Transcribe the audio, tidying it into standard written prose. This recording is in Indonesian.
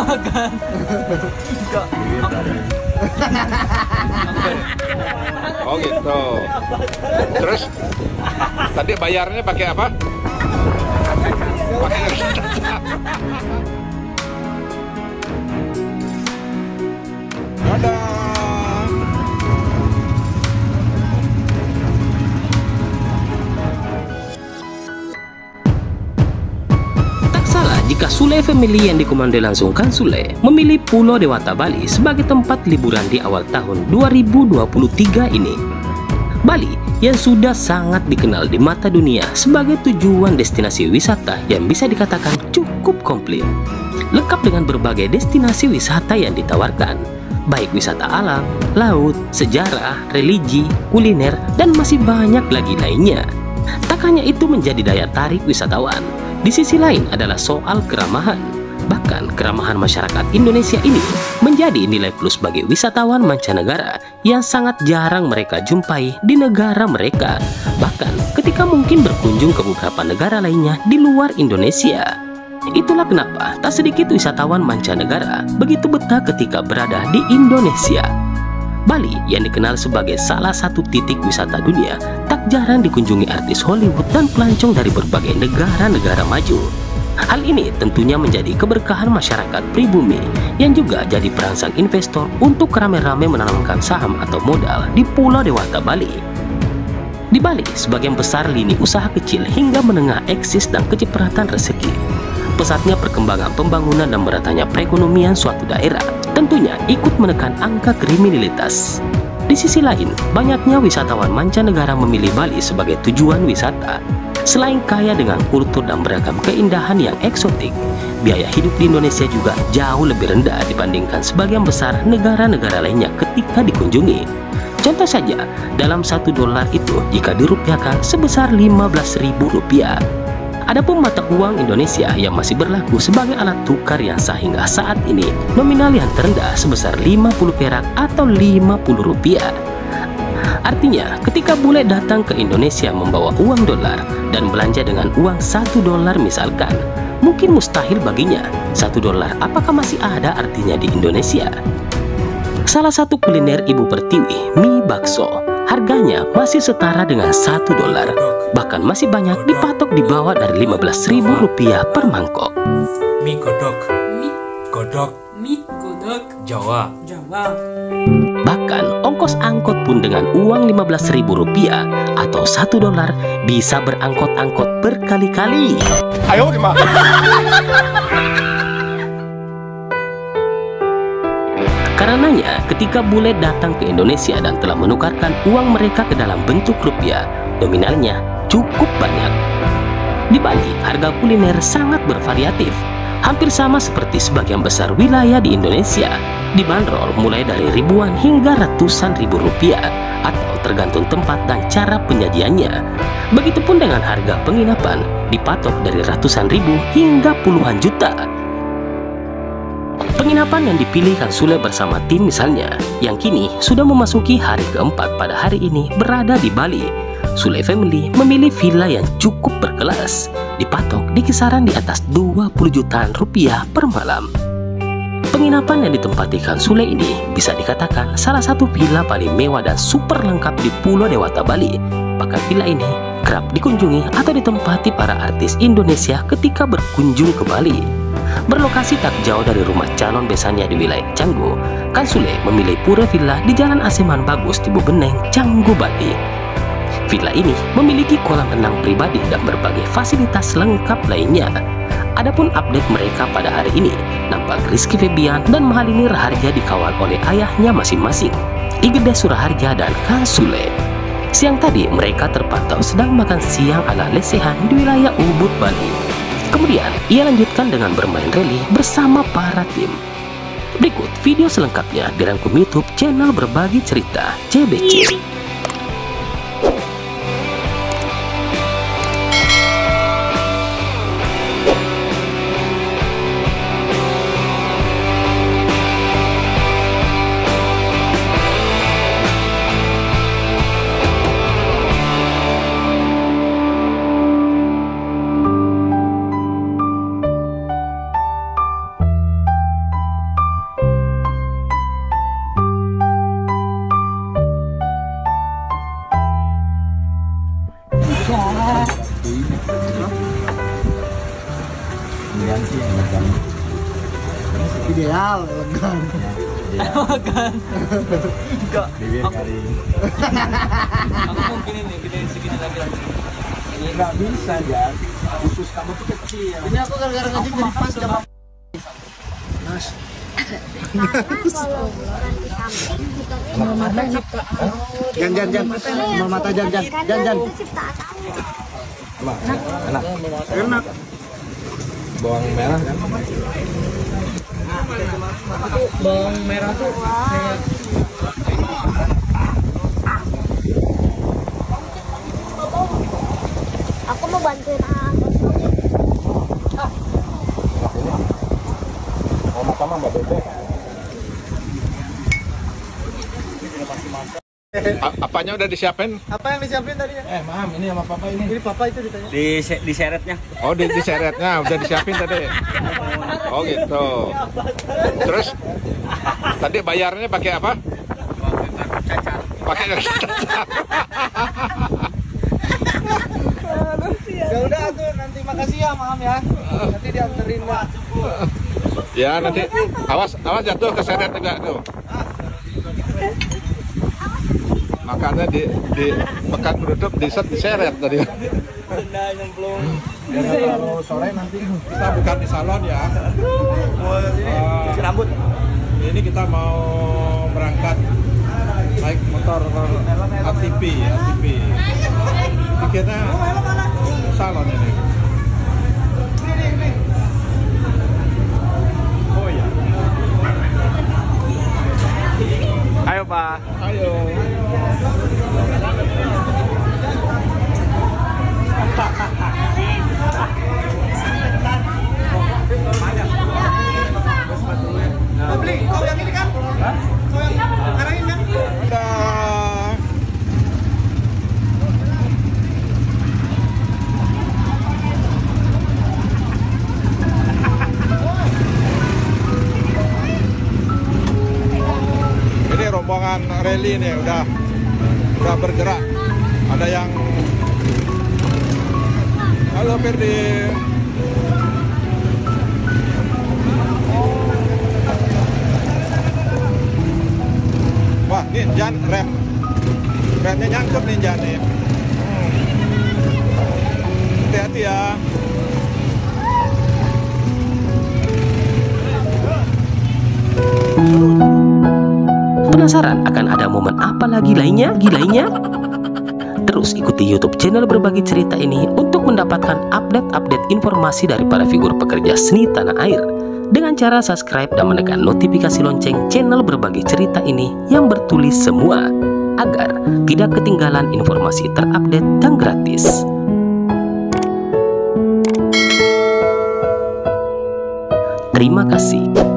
Kan. Enggak. Oh gitu. Terus tadi bayarnya pakai apa? Pakai Tak salah jika Sule Family yang dikomandoi langsung Kang Sule memilih Pulau Dewata Bali sebagai tempat liburan di awal tahun 2023 ini. Bali yang sudah sangat dikenal di mata dunia sebagai tujuan destinasi wisata yang bisa dikatakan cukup komplit. Lengkap dengan berbagai destinasi wisata yang ditawarkan, baik wisata alam, laut, sejarah, religi, kuliner, dan masih banyak lagi lainnya. Tak hanya itu menjadi daya tarik wisatawan, di sisi lain adalah soal keramahan. Bahkan keramahan masyarakat Indonesia ini menjadi nilai plus bagi wisatawan mancanegara yang sangat jarang mereka jumpai di negara mereka, bahkan ketika mungkin berkunjung ke beberapa negara lainnya di luar Indonesia. Itulah kenapa tak sedikit wisatawan mancanegara begitu betah ketika berada di Indonesia. Bali yang dikenal sebagai salah satu titik wisata dunia tak jarang dikunjungi artis Hollywood dan pelancong dari berbagai negara-negara maju. Hal ini tentunya menjadi keberkahan masyarakat pribumi yang juga jadi perangsang investor untuk rame-rame menanamkan saham atau modal di Pulau Dewata Bali. Di Bali, sebagian besar lini usaha kecil hingga menengah eksis dan kecipratan rezeki. Pesatnya perkembangan pembangunan dan meratanya perekonomian suatu daerah tentunya ikut menekan angka kriminalitas. Di sisi lain, banyaknya wisatawan mancanegara memilih Bali sebagai tujuan wisata. Selain kaya dengan kultur dan beragam keindahan yang eksotik, biaya hidup di Indonesia juga jauh lebih rendah dibandingkan sebagian besar negara-negara lainnya ketika dikunjungi. Contoh saja, dalam $1 itu jika dirupiahkan sebesar Rp15.000. Adapun mata uang Indonesia yang masih berlaku sebagai alat tukar yang sah hingga saat ini nominal yang terendah sebesar 50 perak atau Rp50. Artinya, ketika bule datang ke Indonesia membawa uang dolar dan belanja dengan uang $1 misalkan, mungkin mustahil baginya $1 apakah masih ada artinya di Indonesia. Salah satu kuliner Ibu Pertiwi, mie bakso, harganya masih setara dengan $1, bahkan masih banyak dipatok di bawah dari Rp15.000 per mangkok. Mie godok, Mie godok. Jawa. Bahkan ongkos angkot pun dengan uang Rp15.000 atau $1 bisa berangkot-angkot berkali-kali. Ayo di mana? Karenanya, ketika bule datang ke Indonesia dan telah menukarkan uang mereka ke dalam bentuk rupiah, nominalnya cukup banyak. Di Bali, harga kuliner sangat bervariatif, hampir sama seperti sebagian besar wilayah di Indonesia, dibanderol mulai dari ribuan hingga ratusan ribu rupiah, atau tergantung tempat dan cara penyajiannya. Begitupun dengan harga penginapan, dipatok dari ratusan ribu hingga puluhan juta. Penginapan yang dipilih Kang Sule bersama tim misalnya, yang kini sudah memasuki hari keempat pada hari ini berada di Bali. Sule Family memilih villa yang cukup berkelas, dipatok di kisaran di atas 20 jutaan rupiah per malam. Penginapan yang ditempati Kang Sule ini bisa dikatakan salah satu villa paling mewah dan super lengkap di Pulau Dewata Bali. Bahkan villa ini kerap dikunjungi atau ditempati para artis Indonesia ketika berkunjung ke Bali. Berlokasi tak jauh dari rumah calon besannya di wilayah Canggu, Kang Sule memilih pura villa di Jalan Aseman Bagus di Bubeneng, Canggu, Bali. Villa ini memiliki kolam renang pribadi dan berbagai fasilitas lengkap lainnya. Adapun update mereka pada hari ini, nampak Rizky Febian dan Mahalini Raharja dikawal oleh ayahnya masing-masing, Igede Suraharja dan Kang Sule. Siang tadi mereka terpantau sedang makan siang ala lesehan di wilayah Ubud, Bali. Kemudian ia lanjutkan dengan bermain rally bersama para tim. Berikut video selengkapnya dirangkum YouTube channel Berbagi Cerita CBC. Ideal, elegan. Elegan. Enggak. Bibir garing. Aku mungkin ini gede segini lagi. Ini nggak bisa ya. Usus kamu tuh kecil. Ini aku gara-gara ngaji jadi pas sama. Nas. Jan. Mau mata jan. Enak. Bawang merah kan? Bawang merah tuh kayak aku mau bantuin Sama Mbak Bebe. Apanya udah disiapin? Apa yang disiapin tadi ya? Mam, ini sama papa ini. Ini papa itu ditanya. diseretnya. Oh, diseretnya udah disiapin tadi. Oh gitu. Terus tadi bayarnya pakai apa? Pakai kartu cacar. Ya udah tuh, nanti makasih ya Mam ya. Nanti dianterin Mbak. Ya nanti awas jatuh ke seret juga tuh. Makanya di pekan penutup diseret tadi. Kalau sore nanti Kita bukan di salon ya. rambut. Ini kita mau berangkat naik motor ATV. Tiketnya salon ini. Oh ya. Ayo, Pak. Ayo. Kau beli, kau yang ini kan? Kau yang arahin kan? Dah. Ini rombongan rally nih udah bergerak. Ada yang halo Ferdi. Wah, nih Jan remnya nyangkut nih Jan nih. Hati-hati ya. Penasaran akan ada momen apa lagi lainnya? Terus ikuti YouTube channel Berbagi Cerita ini untuk mendapatkan update-update informasi dari para figur pekerja seni tanah air dengan cara subscribe dan menekan notifikasi lonceng channel Berbagi Cerita ini yang bertulis semua agar tidak ketinggalan informasi terupdate dan gratis. Terima kasih.